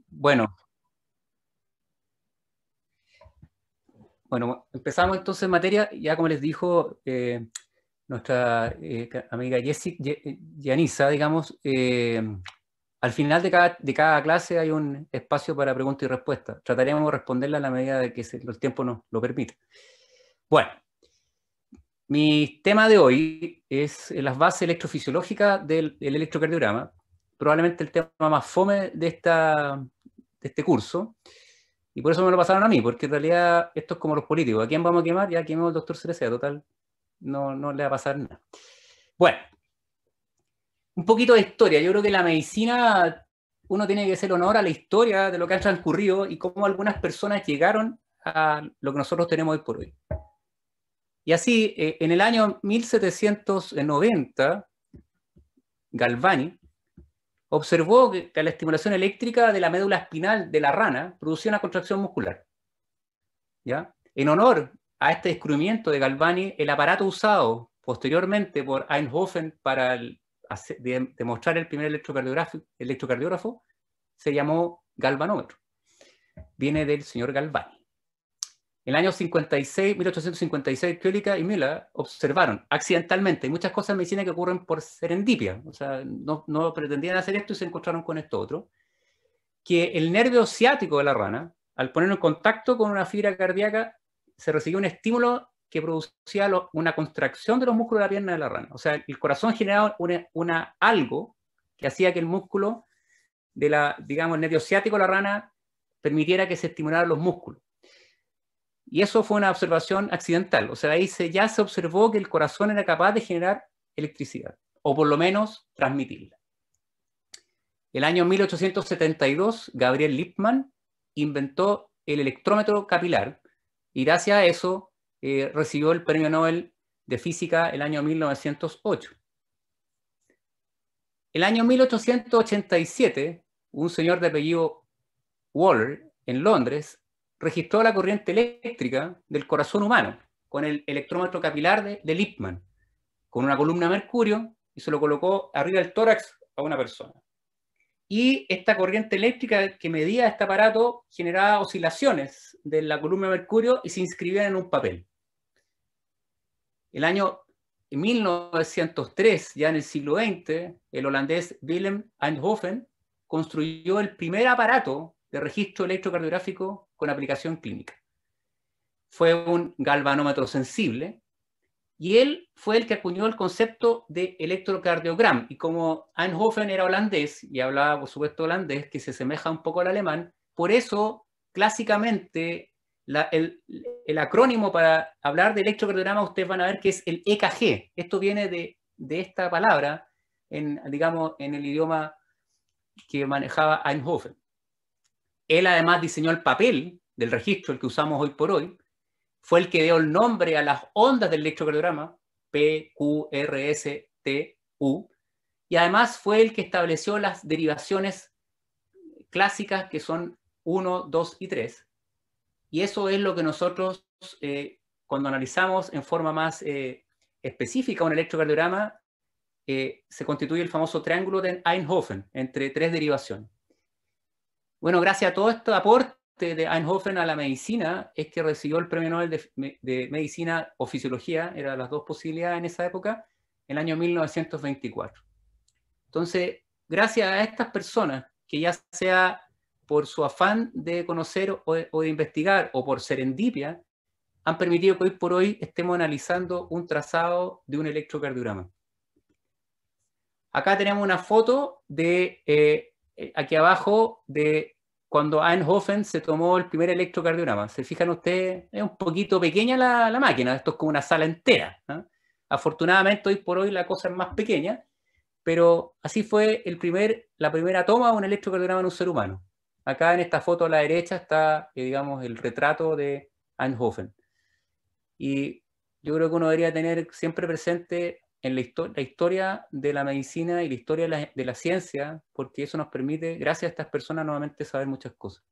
Bueno, bueno, empezamos entonces en materia. Ya como les dijo nuestra amiga Yanisa, digamos, al final de cada clase hay un espacio para preguntas y respuestas. Trataremos de responderla a la medida de que el tiempo nos lo permita. Bueno, mi tema de hoy es las bases electrofisiológicas del electrocardiograma, probablemente el tema más fome de este curso, y por eso me lo pasaron a mí, porque en realidad esto es como los políticos. ¿A quién vamos a quemar? Ya quemamos al doctor Cereceda, total, no le va a pasar nada. Bueno, un poquito de historia. Yo creo que la medicina, uno tiene que hacer honor a la historia de lo que ha transcurrido y cómo algunas personas llegaron a lo que nosotros tenemos hoy por hoy. Y así, en el año 1790, Galvani observó que la estimulación eléctrica de la médula espinal de la rana producía una contracción muscular. ¿Ya? En honor a este descubrimiento de Galvani, el aparato usado posteriormente por Einthoven para demostrar el primer electrocardiógrafo se llamó galvanómetro. Viene del señor Galvani. En el año 1856, Köhliger y Müller observaron accidentalmente, hay muchas cosas en medicina que ocurren por serendipia, o sea, no pretendían hacer esto y se encontraron con esto otro, que el nervio ciático de la rana, al ponerlo en contacto con una fibra cardíaca, se recibió un estímulo que producía una contracción de los músculos de la pierna de la rana. O sea, el corazón generaba algo que hacía que el músculo digamos, el nervio ciático de la rana permitiera que se estimularan los músculos. Y eso fue una observación accidental. O sea, ahí ya se observó que el corazón era capaz de generar electricidad, o por lo menos transmitirla. El año 1872, Gabriel Lippmann inventó el electrómetro capilar y gracias a eso recibió el Premio Nobel de Física el año 1908. El año 1887, un señor de apellido Waller, en Londres, registró la corriente eléctrica del corazón humano con el electrómetro capilar de Lippmann, con una columna de mercurio, y se lo colocó arriba del tórax a una persona. Y esta corriente eléctrica que medía este aparato generaba oscilaciones de la columna de mercurio y se inscribía en un papel. El año 1903, ya en el siglo XX, el holandés Willem Einthoven construyó el primer aparato de registro electrocardiográfico con aplicación clínica. Fue un galvanómetro sensible y él fue el que acuñó el concepto de electrocardiogram. Y como Einthoven era holandés y hablaba, por supuesto, holandés, que se asemeja un poco al alemán, por eso, clásicamente, el acrónimo para hablar de electrocardiograma, ustedes van a ver que es el EKG. Esto viene de esta palabra, digamos, en el idioma que manejaba Einthoven. Él además diseñó el papel del registro, el que usamos hoy por hoy, fue el que dio el nombre a las ondas del electrocardiograma, P, Q, R, S, T, U, y además fue el que estableció las derivaciones clásicas que son 1, 2 y 3. Y eso es lo que nosotros, cuando analizamos en forma más específica un electrocardiograma, se constituye el famoso triángulo de Einthoven entre tres derivaciones. Bueno, gracias a todo este aporte de Einthoven a la medicina es que recibió el Premio Nobel de Medicina o Fisiología, eran las dos posibilidades en esa época, en el año 1924. Entonces, gracias a estas personas, que ya sea por su afán de conocer o de investigar o por serendipia, han permitido que hoy por hoy estemos analizando un trazado de un electrocardiograma. Acá tenemos una foto de aquí abajo de cuando Einthoven se tomó el primer electrocardiograma. Se fijan ustedes, es un poquito pequeña la máquina, esto es como una sala entera, ¿no? Afortunadamente hoy por hoy la cosa es más pequeña, pero así fue la primera toma de un electrocardiograma en un ser humano. Acá en esta foto a la derecha está, digamos, el retrato de Einthoven. Y yo creo que uno debería tener siempre presente en la historia de la medicina y la historia de la ciencia, porque eso nos permite, gracias a estas personas, nuevamente saber muchas cosas.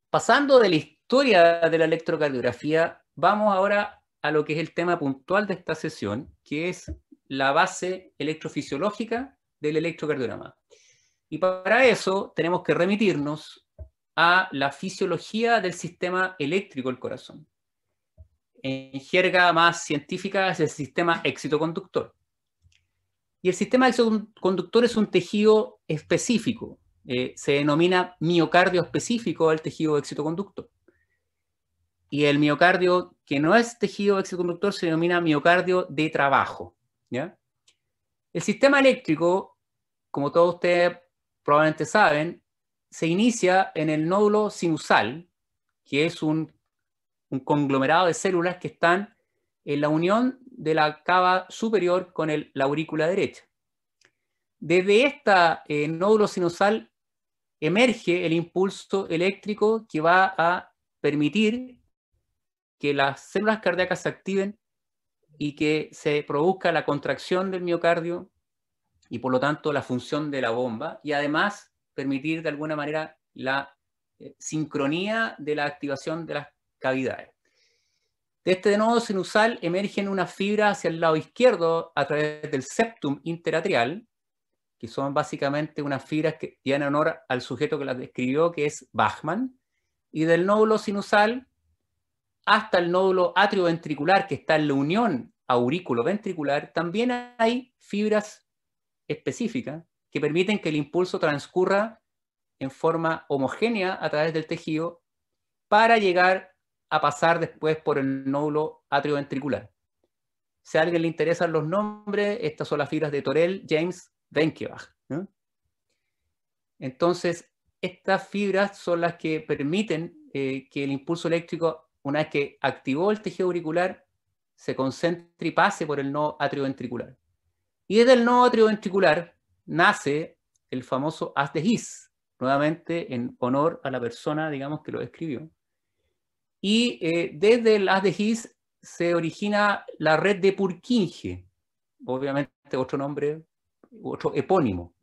Pasando de la historia de la electrocardiografía, vamos ahora a lo que es el tema puntual de esta sesión, que es la base electrofisiológica del electrocardiograma. Y para eso tenemos que remitirnos a la fisiología del sistema eléctrico del corazón. En jerga más científica es el sistema excitoconductor. Y el sistema excitoconductor es un tejido específico. Se denomina miocardio específico al tejido excitoconductor. Y el miocardio que no es tejido excitoconductor se denomina miocardio de trabajo, ¿ya? El sistema eléctrico, como todos ustedes probablemente saben, se inicia en el nódulo sinusal, que es un conglomerado de células que están en la unión de la cava superior con la aurícula derecha. Desde este nódulo sinusal emerge el impulso eléctrico que va a permitir que las células cardíacas se activen y que se produzca la contracción del miocardio y por lo tanto la función de la bomba, y además permitir de alguna manera la sincronía de la activación de las cavidades. De este nodo sinusal emergen unas fibras hacia el lado izquierdo a través del septum interatrial, que son básicamente unas fibras que dan honor al sujeto que las describió, que es Bachmann, y del nódulo sinusal hasta el nódulo atrioventricular, que está en la unión aurículo-ventricular, también hay fibras específicas que permiten que el impulso transcurra en forma homogénea a través del tejido para llegar a pasar después por el nódulo atrioventricular. Si a alguien le interesan los nombres, estas son las fibras de Torel, James, Wenckebach, ¿no? Entonces, estas fibras son las que permiten que el impulso eléctrico, una vez que activó el tejido auricular, se concentre y pase por el nodo atrioventricular. Y desde el nodo atrioventricular nace el famoso haz de His, nuevamente en honor a la persona, digamos, que lo escribió. Y desde el haz de His se origina la red de Purkinje, obviamente otro nombre, otro epónimo.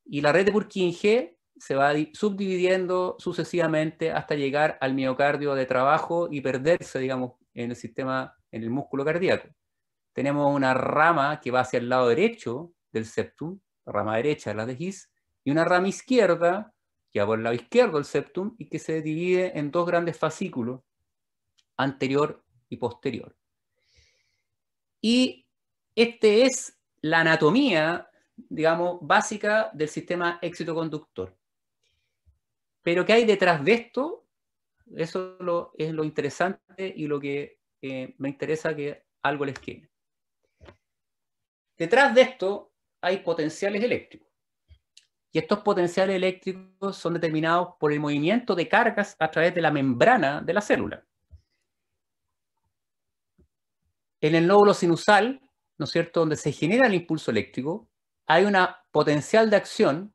Y la red de Purkinje se va subdividiendo sucesivamente hasta llegar al miocardio de trabajo y perderse, digamos, en el sistema, en el músculo cardíaco. Tenemos una rama que va hacia el lado derecho del septum, la rama derecha de la de His, y una rama izquierda que va por el lado izquierdo del septum y que se divide en dos grandes fascículos, anterior y posterior. Y este es la anatomía, digamos, básica del sistema excitoconductor. Pero ¿qué hay detrás de esto? Eso es lo interesante y lo que me interesa que algo les quede. Detrás de esto hay potenciales eléctricos. Y estos potenciales eléctricos son determinados por el movimiento de cargas a través de la membrana de la célula. En el nódulo sinusal, ¿no es cierto?, donde se genera el impulso eléctrico, hay una potencial de acción,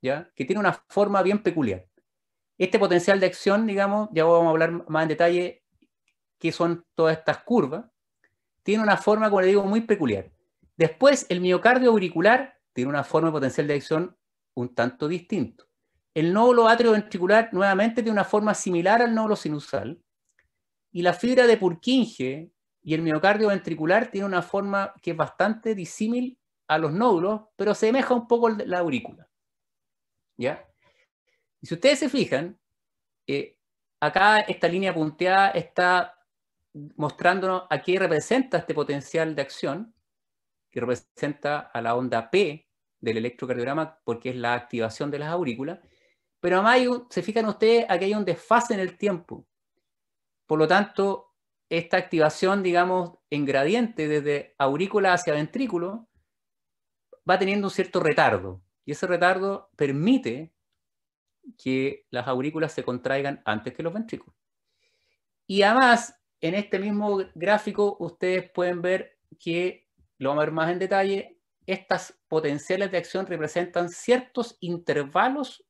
¿ya?, que tiene una forma bien peculiar. Este potencial de acción, digamos, ya vamos a hablar más en detalle qué son todas estas curvas, tiene una forma, como le digo, muy peculiar. Después, el miocardio auricular tiene una forma de potencial de acción un tanto distinto. El nódulo atrioventricular nuevamente tiene una forma similar al nódulo sinusal, y la fibra de Purkinje y el miocardio ventricular tiene una forma que es bastante disímil a los nódulos, pero se asemeja un poco a la aurícula, ¿ya? Y si ustedes se fijan, acá esta línea punteada está mostrándonos a qué representa este potencial de acción, que representa a la onda P del electrocardiograma, porque es la activación de las aurículas, pero además se fijan ustedes, aquí hay un desfase en el tiempo. Por lo tanto, esta activación, digamos, en gradiente desde aurícula hacia ventrículo, va teniendo un cierto retardo, y ese retardo permite que las aurículas se contraigan antes que los ventrículos. Y además, en este mismo gráfico, ustedes pueden ver que, lo vamos a ver más en detalle, estas potenciales de acción representan ciertos intervalos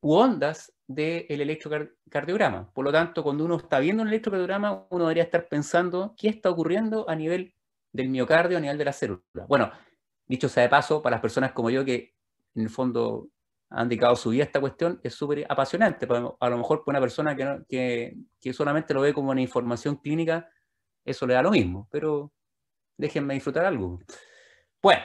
u ondas del electrocardiograma. Por lo tanto, cuando uno está viendo un electrocardiograma, uno debería estar pensando qué está ocurriendo a nivel del miocardio, a nivel de la célula. Bueno, dicho sea de paso, para las personas como yo que en el fondo han dedicado su vida a esta cuestión, es súper apasionante. A lo mejor para una persona que solamente lo ve como una información clínica, eso le da lo mismo, pero déjenme disfrutar algo. Bueno,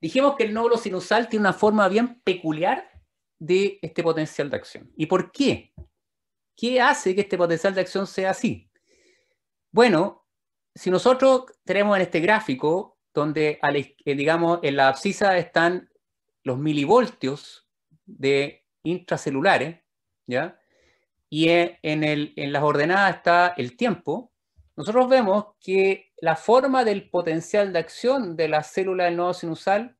Dijimos que el nódulo sinusal tiene una forma bien peculiar de este potencial de acción. ¿Y por qué? ¿Qué hace que este potencial de acción sea así? Bueno, si nosotros tenemos en este gráfico, donde digamos, en la abscisa están los milivoltios de intracelulares, ¿ya? Y en las ordenadas está el tiempo, nosotros vemos que la forma del potencial de acción de la célula del nodo sinusal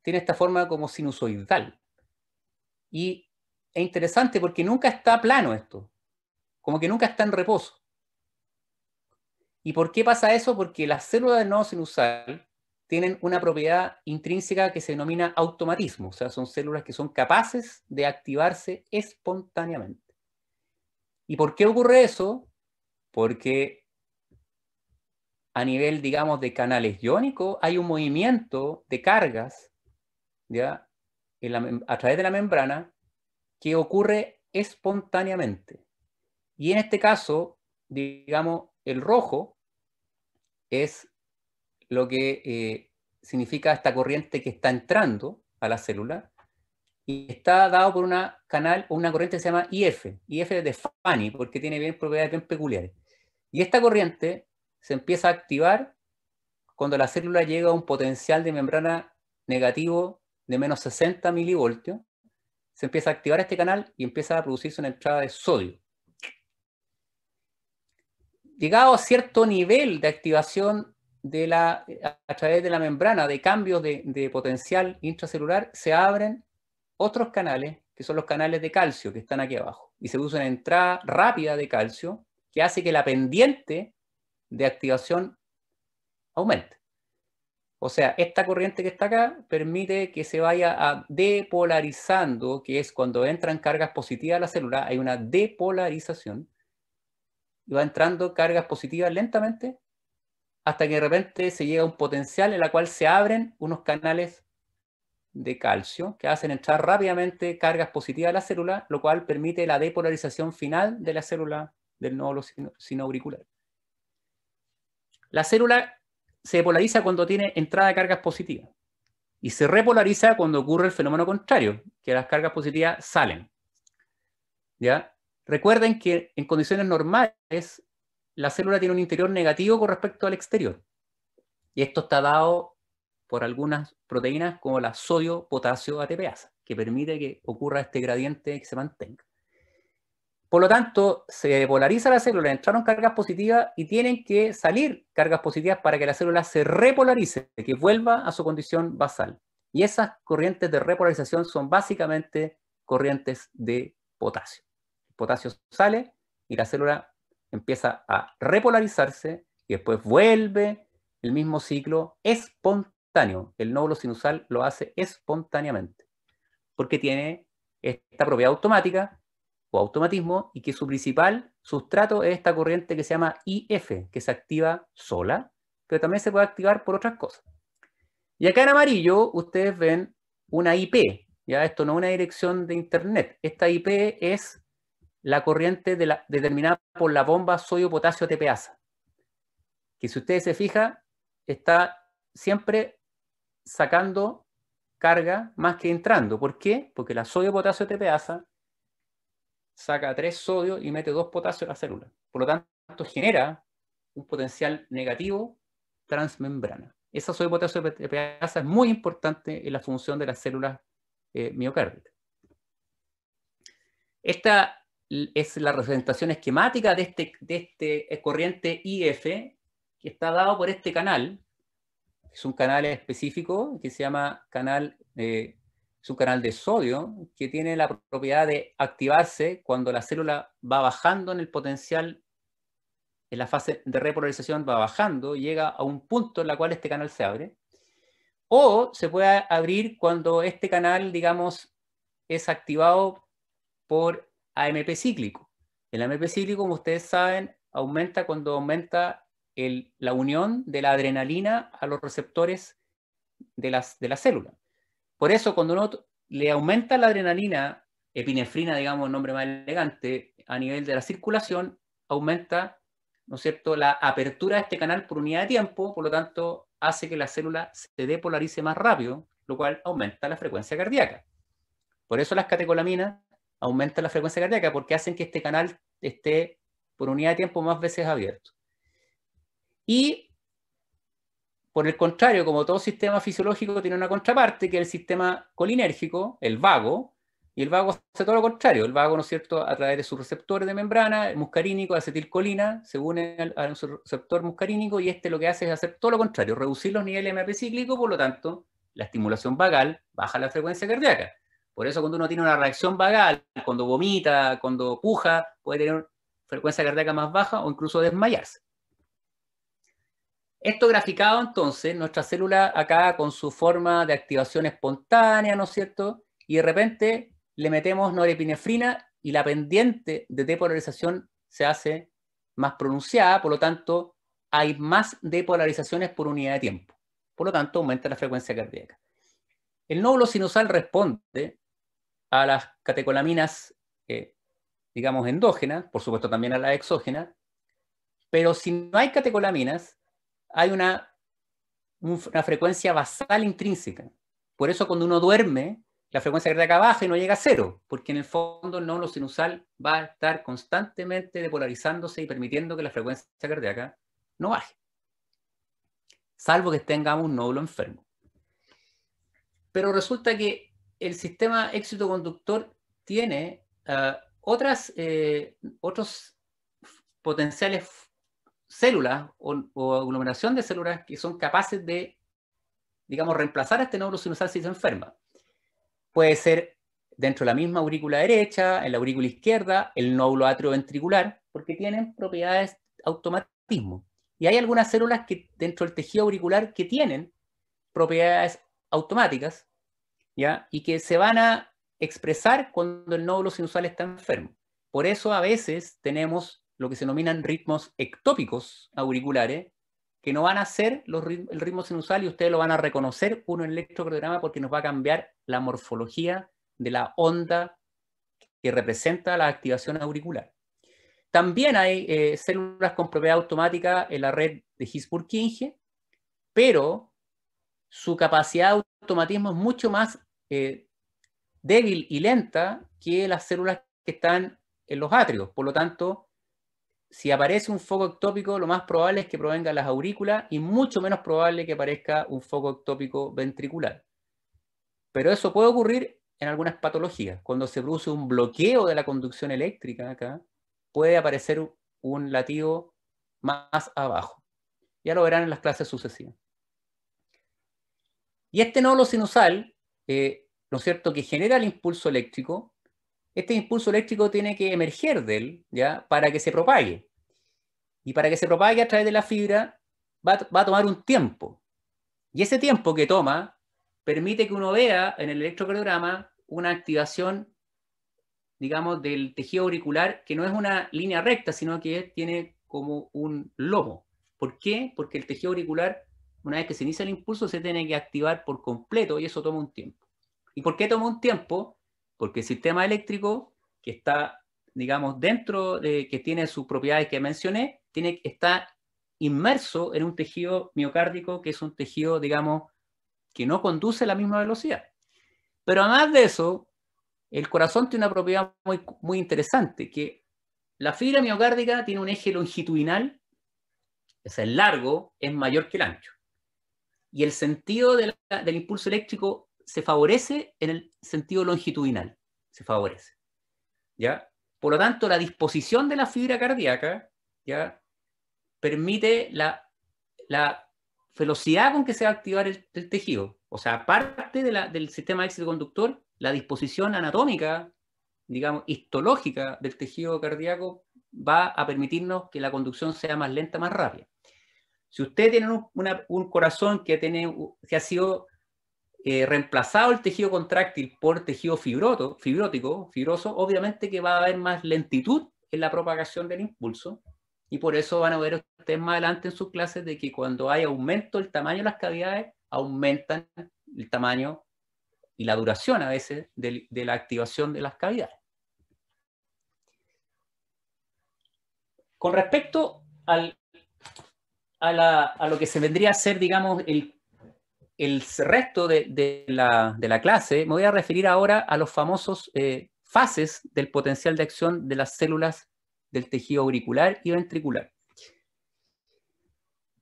tiene esta forma como sinusoidal. Y es interesante porque nunca está plano esto, como que nunca está en reposo. ¿Y por qué pasa eso? Porque las células del nodo sinusal tienen una propiedad intrínseca que se denomina automatismo, o sea, son células que son capaces de activarse espontáneamente. ¿Y por qué ocurre eso? Porque a nivel, digamos, de canales iónicos hay un movimiento de cargas, ¿ya? A través de la membrana que ocurre espontáneamente. Y en este caso, digamos, el rojo es lo que significa esta corriente que está entrando a la célula y está dado por una corriente que se llama IF, IF de Fanny, porque tiene propiedades bien peculiares. Y esta corriente se empieza a activar cuando la célula llega a un potencial de membrana negativo de menos 60 milivoltios. Se empieza a activar este canal y empieza a producirse una entrada de sodio. Llegado a cierto nivel de activación a través de la membrana, de cambios de potencial intracelular, se abren otros canales, que son los canales de calcio, que están aquí abajo. Y se usa una entrada rápida de calcio, que hace que la pendiente de activación aumente. O sea, esta corriente que está acá permite que se vaya depolarizando, que es cuando entran cargas positivas a la célula, hay una depolarización, y va entrando cargas positivas lentamente, hasta que de repente se llega a un potencial en la cual se abren unos canales de calcio que hacen entrar rápidamente cargas positivas a la célula, lo cual permite la depolarización final de la célula del nódulo sinoauricular. La célula se depolariza cuando tiene entrada de cargas positivas y se repolariza cuando ocurre el fenómeno contrario, que las cargas positivas salen. ¿Ya? Recuerden que en condiciones normales la célula tiene un interior negativo con respecto al exterior. Y esto está dado por algunas proteínas como la sodio-potasio ATPasa, que permite que ocurra este gradiente que se mantenga. Por lo tanto, se polariza la célula, entraron cargas positivas y tienen que salir cargas positivas para que la célula se repolarice, que vuelva a su condición basal. Y esas corrientes de repolarización son básicamente corrientes de potasio. El potasio sale y la célula empieza a repolarizarse y después vuelve el mismo ciclo espontáneo. El nódulo sinusal lo hace espontáneamente, porque tiene esta propiedad automática o automatismo, y que su principal sustrato es esta corriente que se llama IF, que se activa sola, pero también se puede activar por otras cosas. Y acá en amarillo ustedes ven una IP, ya esto no es una dirección de internet, esta IP es la corriente determinada por la bomba sodio-potasio ATPasa, que si ustedes se fijan, está siempre sacando carga más que entrando. ¿Por qué? Porque la sodio-potasio ATPasa saca 3 sodios y mete 2 potasios a la célula. Por lo tanto, genera un potencial negativo transmembrana. Esa sodio-potasio ATPasa es muy importante en la función de las células miocárdicas. Esta es la representación esquemática de este corriente IF, que está dado por este canal. Es un canal específico que se llama canal, es un canal de sodio que tiene la propiedad de activarse cuando la célula va bajando en el potencial, en la fase de repolarización va bajando, llega a un punto en el cual este canal se abre. O se puede abrir cuando este canal, digamos, es activado por AMP cíclico. El AMP cíclico, como ustedes saben, aumenta cuando aumenta la unión de la adrenalina a los receptores de la célula. Por eso, cuando uno le aumenta la adrenalina, epinefrina, digamos, nombre más elegante, a nivel de la circulación, aumenta, ¿no es cierto?, la apertura de este canal por unidad de tiempo, por lo tanto, hace que la célula se depolarice más rápido, lo cual aumenta la frecuencia cardíaca. Por eso las catecolaminas aumentan la frecuencia cardíaca, porque hacen que este canal esté por unidad de tiempo más veces abierto. Y por el contrario, como todo sistema fisiológico tiene una contraparte, que es el sistema colinérgico, el vago, y el vago hace todo lo contrario. El vago, ¿no es cierto?, a través de sus receptores de membrana, el muscarínico, acetilcolina, se une al receptor muscarínico, y este lo que hace es hacer todo lo contrario, reducir los niveles de AMP cíclico, por lo tanto, la estimulación vagal baja la frecuencia cardíaca. Por eso cuando uno tiene una reacción vagal, cuando vomita, cuando puja, puede tener una frecuencia cardíaca más baja o incluso desmayarse. Esto graficado, entonces, nuestra célula acá con su forma de activación espontánea, ¿no es cierto? Y de repente le metemos norepinefrina y la pendiente de depolarización se hace más pronunciada, por lo tanto, hay más depolarizaciones por unidad de tiempo. Por lo tanto, aumenta la frecuencia cardíaca. El nódulo sinusal responde a las catecolaminas, digamos, endógenas, por supuesto también a las exógenas, pero si no hay catecolaminas, hay una frecuencia basal intrínseca. Por eso cuando uno duerme, la frecuencia cardíaca baja y no llega a cero, porque en el fondo el nódulo sinusal va a estar constantemente depolarizándose y permitiendo que la frecuencia cardíaca no baje, salvo que tengamos un nódulo enfermo. Pero resulta que el sistema éxito-conductor tiene otros potenciales células o aglomeración de células que son capaces de, digamos, reemplazar a este nódulo sinusal si se enferma. Puede ser dentro de la misma aurícula derecha, en la aurícula izquierda, el nódulo atrioventricular, porque tienen propiedades automatismo. Y hay algunas células que dentro del tejido auricular que tienen propiedades automáticas, ¿ya? Y que se van a expresar cuando el nódulo sinusal está enfermo. Por eso a veces tenemos lo que se denominan ritmos ectópicos auriculares, que no van a ser el ritmo sinusal y ustedes lo van a reconocer uno en el electrocardiograma porque nos va a cambiar la morfología de la onda que representa la activación auricular. También hay células con propiedad automática en la red de His-Purkinje, pero su capacidad de automatismo es mucho más débil y lenta que las células que están en los atrios. Por lo tanto, si aparece un foco ectópico, lo más probable es que provenga de las aurículas y mucho menos probable que aparezca un foco ectópico ventricular. Pero eso puede ocurrir en algunas patologías. Cuando se produce un bloqueo de la conducción eléctrica acá, puede aparecer un latido más abajo. Ya lo verán en las clases sucesivas. Y este nódulo sinusal, ¿no es cierto?, que genera el impulso eléctrico, este impulso eléctrico tiene que emerger de él, ¿ya?, para que se propague. Y para que se propague a través de la fibra, va a tomar un tiempo. Y ese tiempo que toma permite que uno vea en el electrocardiograma una activación, digamos, del tejido auricular que no es una línea recta, sino que tiene como un lomo. ¿Por qué? Porque el tejido auricular, una vez que se inicia el impulso, se tiene que activar por completo y eso toma un tiempo. ¿Y por qué toma un tiempo? Porque el sistema eléctrico que está, digamos, dentro de, que tiene sus propiedades que mencioné, está inmerso en un tejido miocárdico que es un tejido, digamos, que no conduce a la misma velocidad. Pero además de eso, el corazón tiene una propiedad muy interesante, que la fibra miocárdica tiene un eje longitudinal, o sea, el largo es mayor que el ancho. Y el sentido del impulso eléctrico se favorece en el sentido longitudinal, se favorece, ¿ya? Por lo tanto, la disposición de la fibra cardíaca, ¿ya?, permite la velocidad con que se va a activar el tejido. O sea, aparte del sistema éxito conductor, la disposición anatómica, digamos, histológica del tejido cardíaco va a permitirnos que la conducción sea más lenta, más rápida. Si usted tiene un corazón que ha sido reemplazado el tejido contráctil por tejido fibroso, obviamente que va a haber más lentitud en la propagación del impulso, y por eso van a ver ustedes más adelante en sus clases de que cuando hay aumento del tamaño de las cavidades, aumentan el tamaño y la duración a veces de la activación de las cavidades. Con respecto a lo que se vendría a ser, digamos, el resto de la clase, me voy a referir ahora a los famosos fases del potencial de acción de las células del tejido auricular y ventricular.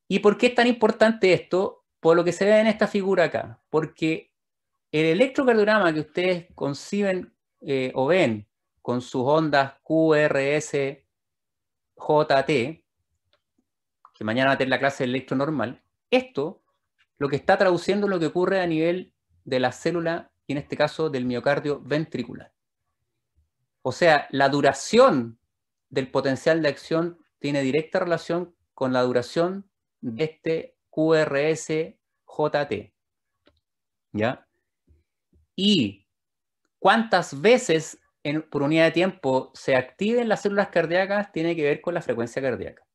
¿Y por qué es tan importante esto? Por lo que se ve en esta figura acá. Porque el electrocardiograma que ustedes conciben o ven con sus ondas QRS, JT, que mañana va a tener la clase de electro normal, esto lo que está traduciendo lo que ocurre a nivel de la célula, y en este caso del miocardio ventricular. O sea, la duración del potencial de acción tiene directa relación con la duración de este QRS-JT. ¿Ya? Y cuántas veces por unidad de tiempo se activen las células cardíacas tiene que ver con la frecuencia cardíaca.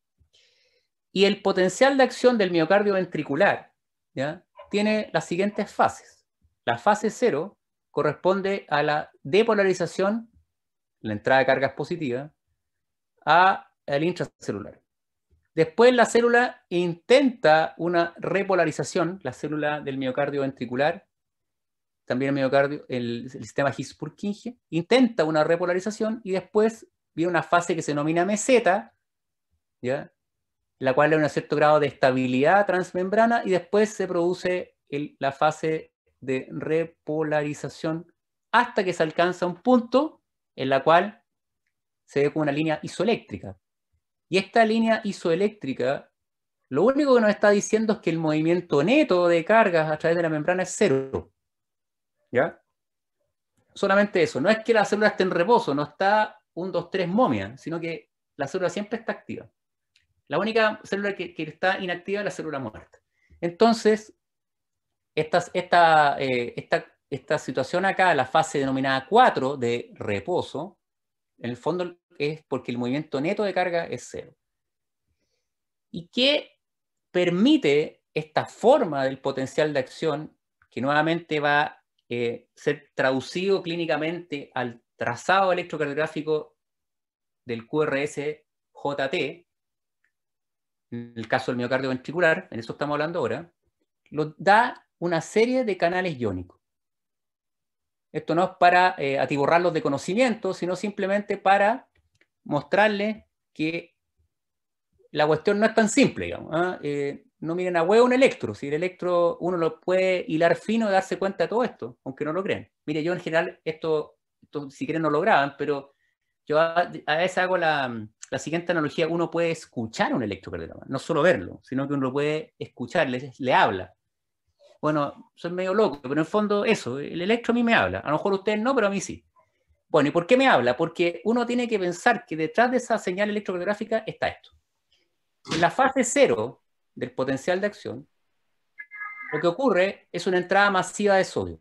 Y el potencial de acción del miocardio ventricular, ¿ya?, tiene las siguientes fases. La fase 0 corresponde a la depolarización, la entrada de cargas positivas, al intracelular. Después la célula intenta una repolarización, la célula del miocardio ventricular, también el miocardio, el sistema His-Purkinje, intenta una repolarización y después viene una fase que se denomina meseta, ¿ya?, la cual es un cierto grado de estabilidad transmembrana, y después se produce la fase de repolarización hasta que se alcanza un punto en la cual se ve como una línea isoeléctrica. Y esta línea isoeléctrica, lo único que nos está diciendo es que el movimiento neto de cargas a través de la membrana es cero. ¿Ya? Solamente eso. No es que la célula esté en reposo, no está 1, 2, 3 momia, sino que la célula siempre está activa. La única célula que está inactiva es la célula muerta. Entonces, esta situación acá, la fase denominada 4 de reposo, en el fondo es porque el movimiento neto de carga es cero. ¿Y qué permite esta forma del potencial de acción, que nuevamente va a ser traducido clínicamente al trazado electrocardiográfico del QRS-JT, en el caso del miocardio ventricular, en eso estamos hablando ahora, da una serie de canales iónicos. Esto no es para atiborrarlos de conocimiento, sino simplemente para mostrarles que la cuestión no es tan simple, digamos. No miren a huevo un electro. Si el electro uno lo puede hilar fino y darse cuenta de todo esto, aunque no lo crean. Mire, yo en general, esto si quieren no lo graban, pero yo a veces hago la siguiente analogía. Uno puede escuchar un electrocardiograma, no solo verlo, sino que uno lo puede escuchar, le habla. Bueno, soy medio loco, pero en el fondo eso, el electro a mí me habla. A lo mejor ustedes no, pero a mí sí. Bueno, ¿y por qué me habla? Porque uno tiene que pensar que detrás de esa señal electrocardiográfica está esto. En la fase 0 del potencial de acción, lo que ocurre es una entrada masiva de sodio.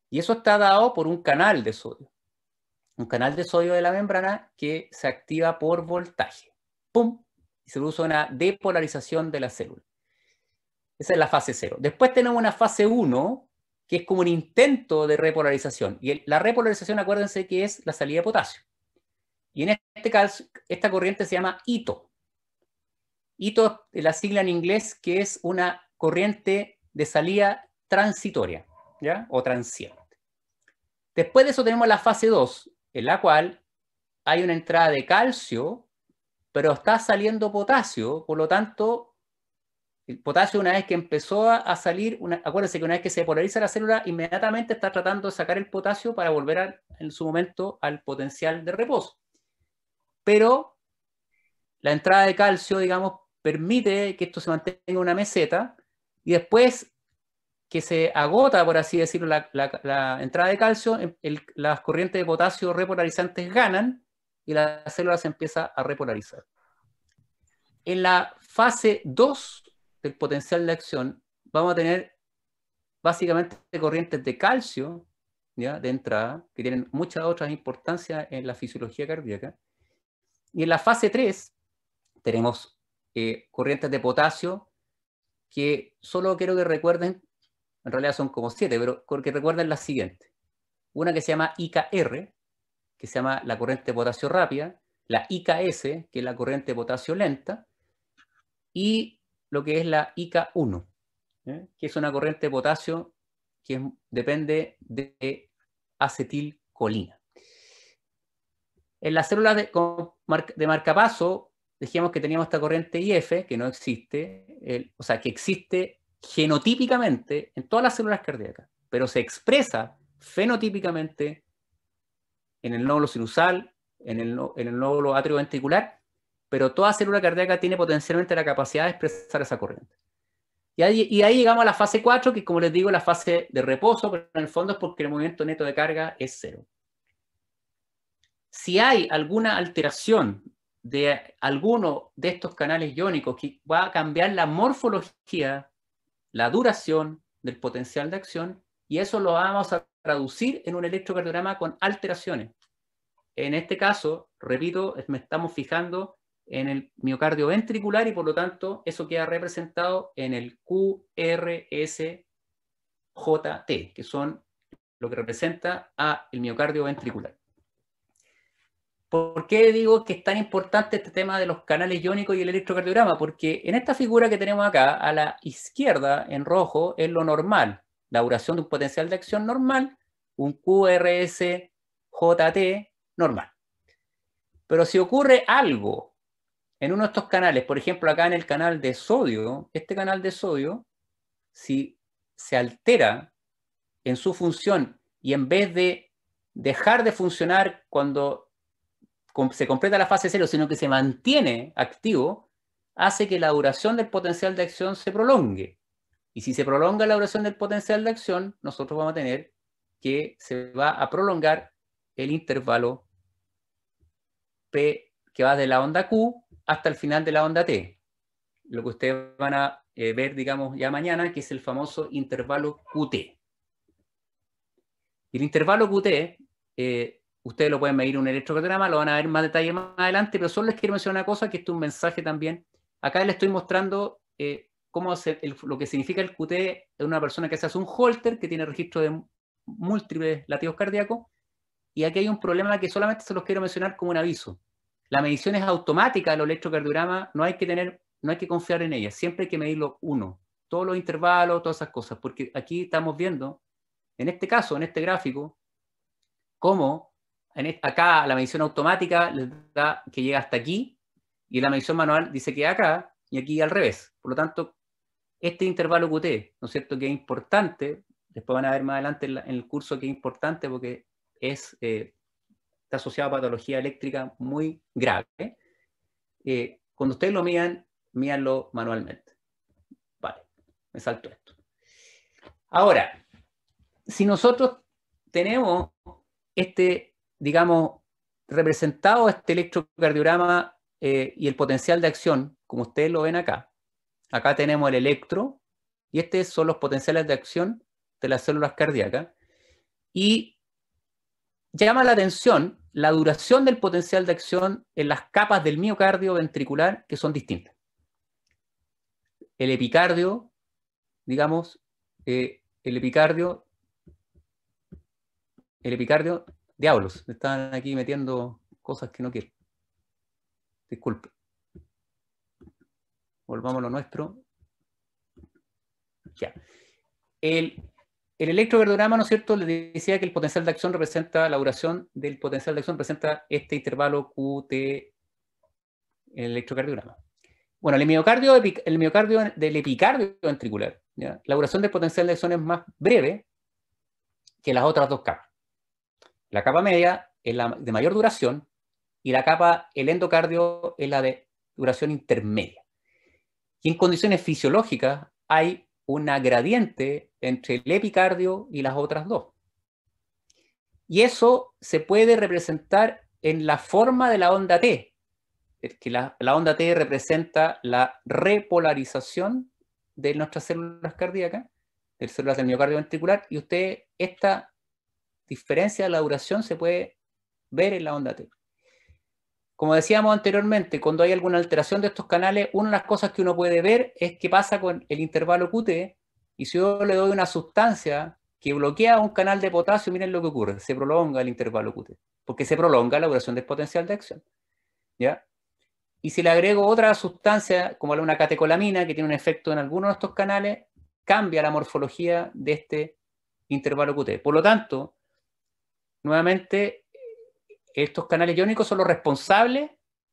Y eso está dado por un canal de sodio. Un canal de sodio de la membrana que se activa por voltaje. ¡Pum! Y se produce una depolarización de la célula. Esa es la fase 0. Después tenemos una fase 1, que es como un intento de repolarización. Y la repolarización, acuérdense que es la salida de potasio. Y en este caso, esta corriente se llama ITO. ITO es la sigla en inglés, que es una corriente de salida transitoria, ¿ya?, o transiente. Después de eso tenemos la fase 2, en la cual hay una entrada de calcio, pero está saliendo potasio. Por lo tanto, el potasio, una vez que empezó a salir, acuérdense que una vez que se polariza la célula, inmediatamente está tratando de sacar el potasio para volver en su momento al potencial de reposo. Pero la entrada de calcio, digamos, permite que esto se mantenga en una meseta, y después que se agota, por así decirlo, la entrada de calcio, las corrientes de potasio repolarizantes ganan y la célula se empieza a repolarizar. En la fase 2 del potencial de acción vamos a tener básicamente corrientes de calcio, ¿ya?, de entrada, que tienen muchas otras importancias en la fisiología cardíaca. Y en la fase 3 tenemos corrientes de potasio, que solo quiero que recuerden, en realidad son como 7, pero que recuerden las siguientes. Una que se llama IKR, que se llama la corriente de potasio rápida, la IKS, que es la corriente de potasio lenta, y lo que es la ICA1, que es una corriente de potasio que depende de acetilcolina. En las células de marcapaso, dijimos que teníamos esta corriente IF, que no existe, o sea, que existe genotípicamente en todas las células cardíacas, pero se expresa fenotípicamente en el nódulo sinusal, en el nódulo atrioventricular, pero toda célula cardíaca tiene potencialmente la capacidad de expresar esa corriente. Y ahí llegamos a la fase 4, que como les digo, la fase de reposo, pero en el fondo es porque el movimiento neto de carga es cero. Si hay alguna alteración de alguno de estos canales iónicos que va a cambiar la morfología, la duración del potencial de acción, y eso lo vamos a traducir en un electrocardiograma con alteraciones. En este caso, repito, me estamos fijando en el miocardio ventricular y por lo tanto eso queda representado en el QRSJT, que son lo que representa el miocardio ventricular. ¿Por qué digo que es tan importante este tema de los canales iónicos y el electrocardiograma? Porque en esta figura que tenemos acá, a la izquierda, en rojo, es lo normal. La duración de un potencial de acción normal, un QRSJT normal. Pero si ocurre algo en uno de estos canales, por ejemplo, acá en el canal de sodio, este canal de sodio, si se altera en su función y en vez de dejar de funcionar cuando se completa la fase 0, sino que se mantiene activo, hace que la duración del potencial de acción se prolongue. Y si se prolonga la duración del potencial de acción, nosotros vamos a tener que se va a prolongar el intervalo P, que va de la onda Q hasta el final de la onda T. Lo que ustedes van a ver, digamos, ya mañana, que es el famoso intervalo QT. Y el intervalo QT, ustedes lo pueden medir en un electrocardiograma, lo van a ver en más detalle más adelante, pero solo les quiero mencionar una cosa, que esto es un mensaje también. Acá les estoy mostrando cómo lo que significa el QT de una persona que se hace un Holter, que tiene registro de múltiples latidos cardíacos, y aquí hay un problema que solamente se los quiero mencionar como un aviso. La medición es automática de los electrocardiogramas, no hay que confiar en ella, siempre hay que medirlo uno, todos los intervalos, todas esas cosas, porque aquí estamos viendo, en este caso, en este gráfico, cómo acá la medición automática les da que llega hasta aquí, y la medición manual dice que acá, y aquí al revés. Por lo tanto, este intervalo QT, ¿no es cierto?, que es importante, después van a ver más adelante en el curso que es importante porque está asociado a patología eléctrica muy grave. Cuando ustedes lo mídanlo manualmente. Vale, me salto esto. Ahora, si nosotros tenemos digamos, representado este electrocardiograma y el potencial de acción, como ustedes lo ven acá. Acá tenemos el electro, y estos son los potenciales de acción de las células cardíacas. Y llama la atención la duración del potencial de acción en las capas del miocardio ventricular, que son distintas. El epicardio, digamos, el epicardio, diablos, me están aquí metiendo cosas que no quiero. Disculpe. Volvamos a lo nuestro. Ya. El electrocardiograma, ¿no es cierto?, le decía que el potencial de acción representa, la duración del potencial de acción representa este intervalo QT en el electrocardiograma. Bueno, el miocardio del epicardio ventricular, ¿ya?, la duración del potencial de acción es más breve que las otras dos capas. La capa media es la de mayor duración y el endocardio es la de duración intermedia. Y en condiciones fisiológicas hay una gradiente entre el epicardio y las otras dos. Y eso se puede representar en la forma de la onda T, que la onda T representa la repolarización de nuestras células cardíacas, de células del miocardio ventricular, y esta diferencia de la duración se puede ver en la onda T. Como decíamos anteriormente, cuando hay alguna alteración de estos canales, una de las cosas que uno puede ver es qué pasa con el intervalo QT, y si yo le doy una sustancia que bloquea un canal de potasio, miren lo que ocurre, se prolonga el intervalo QT, porque se prolonga la duración del potencial de acción, ¿ya? y si le agrego otra sustancia, como una catecolamina, que tiene un efecto en algunos de estos canales, cambia la morfología de este intervalo QT. Por lo tanto, nuevamente, estos canales iónicos son los responsables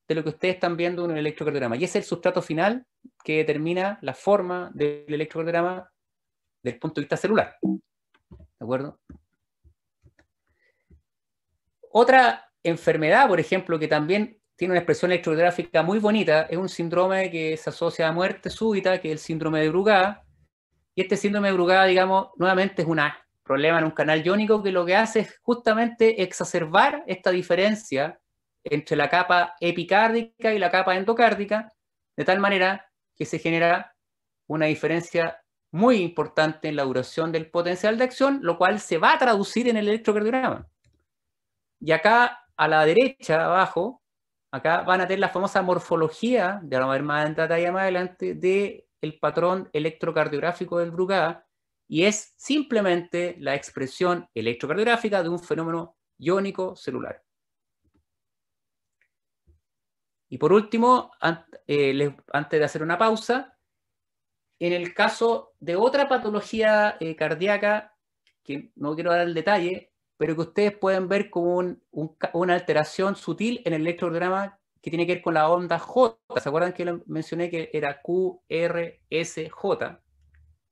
de lo que ustedes están viendo en el electrocardiograma. Y ese es el sustrato final que determina la forma del electrocardiograma desde el punto de vista celular. ¿De acuerdo? Otra enfermedad, por ejemplo, que también tiene una expresión electrocardiográfica muy bonita, es un síndrome que se asocia a muerte súbita, que es el síndrome de Brugada. Y este síndrome de Brugada, digamos, nuevamente es un problema en un canal iónico que lo que hace es justamente exacerbar esta diferencia entre la capa epicárdica y la capa endocárdica, de tal manera que se genera una diferencia muy importante en la duración del potencial de acción, lo cual se va a traducir en el electrocardiograma. Y acá, a la derecha, abajo, acá van a tener la famosa morfología, ya vamos a ver más en detalle más adelante, del patrón electrocardiográfico del Brugada, y es simplemente la expresión electrocardiográfica de un fenómeno iónico celular. Y por último, antes de hacer una pausa, en el caso de otra patología cardíaca, que no quiero dar el detalle, pero que ustedes pueden ver como una alteración sutil en el electrocardiograma que tiene que ver con la onda J. ¿Se acuerdan que mencioné que era QRSJ?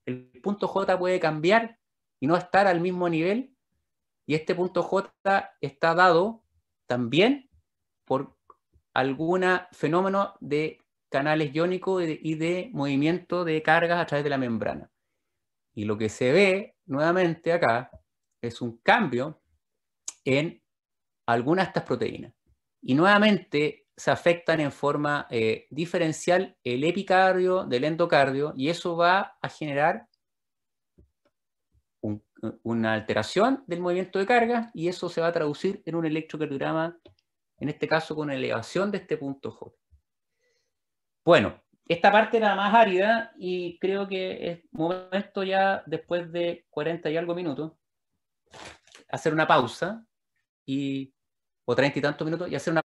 El punto J puede cambiar y no estar al mismo nivel, y este punto J está dado también por algún fenómeno de canales iónicos y de movimiento de cargas a través de la membrana. Y lo que se ve nuevamente acá es un cambio en algunas de estas proteínas. Y nuevamente se afectan en forma diferencial el epicardio del endocardio, y eso va a generar una alteración del movimiento de carga, y eso se va a traducir en un electrocardiograma, en este caso con elevación de este punto J. Bueno, esta parte era más árida y creo que es momento ya, después de 40 y algo minutos, hacer una pausa, o 30 y tantos minutos, y hacer una